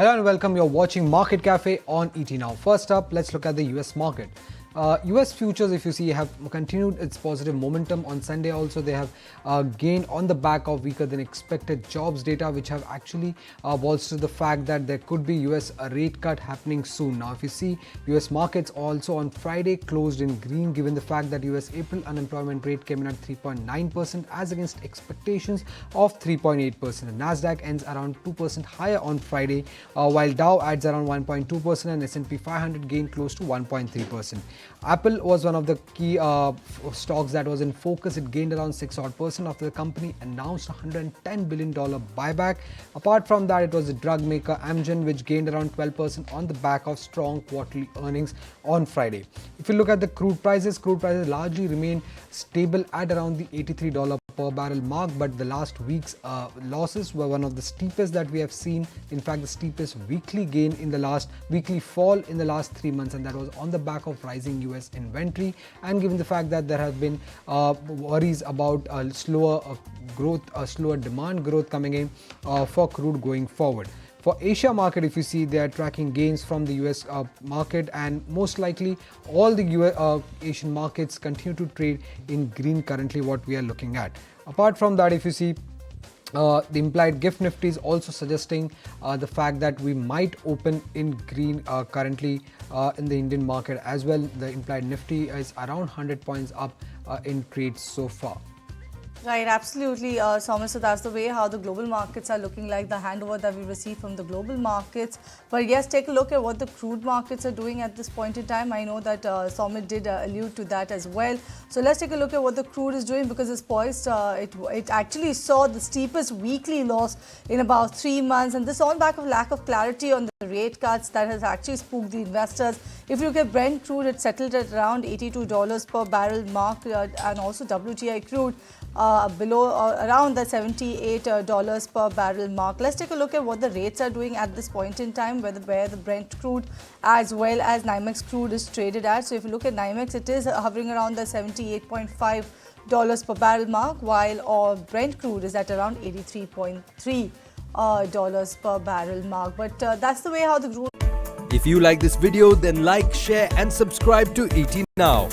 Hello and welcome. You're watching Market Cafe on ET Now. First up, let's look at the US market. US futures, if you see, have continued its positive momentum on Sunday. Also, they have gained on the back of weaker than expected jobs data, which have actually bolstered the fact that there could be US rate cut happening soon. Now, if you see, US markets also on Friday closed in green, given the fact that US April unemployment rate came in at 3.9% as against expectations of 3.8%. The Nasdaq ends around 2% higher on Friday, while Dow adds around 1.2% and S&P 500 gained close to 1.3%. Apple was one of the key stocks that was in focus. It gained around 6% after the company announced a $110 billion buyback. Apart from that, it was the drug maker Amgen, which gained around 12% on the back of strong quarterly earnings on Friday. If you look at the crude prices largely remain stable at around the $83 per barrel mark, but the last week's losses were one of the steepest that we have seen. In fact, the steepest weekly gain in the last weekly fall in the last 3 months, and that was on the back of rising US inventory, and given the fact that there have been worries about slower demand growth coming in for crude going forward. For Asia market, if you see, they are tracking gains from the US market, and most likely all the Asian markets continue to trade in green currently, what we are looking at. Apart from that, if you see, the implied GIFT Nifty is also suggesting the fact that we might open in green currently in the Indian market as well. The implied Nifty is around 100 points up in trades so far. Right, absolutely, Soumya. So that's the way how the global markets are looking like, the handover that we received from the global markets. But yes, take a look at what the crude markets are doing at this point in time. I know that Soumya did allude to that as well. So let's take a look at what the crude is doing, because it's poised. It actually saw the steepest weekly loss in about 3 months, and this on back of lack of clarity on the rate cuts that has actually spooked the investors. If you look at Brent crude, it settled at around $82 per barrel mark, and also WTI crude below around the $78 per barrel mark. Let's take a look at what the rates are doing at this point in time, where the Brent crude as well as NYMEX crude is traded at. So if you look at NYMEX, it is hovering around the $78.5 per barrel mark, while Brent crude is at around $83.3 per barrel mark. But that's the way how the crude. If you like this video, then like, share and subscribe to ET Now.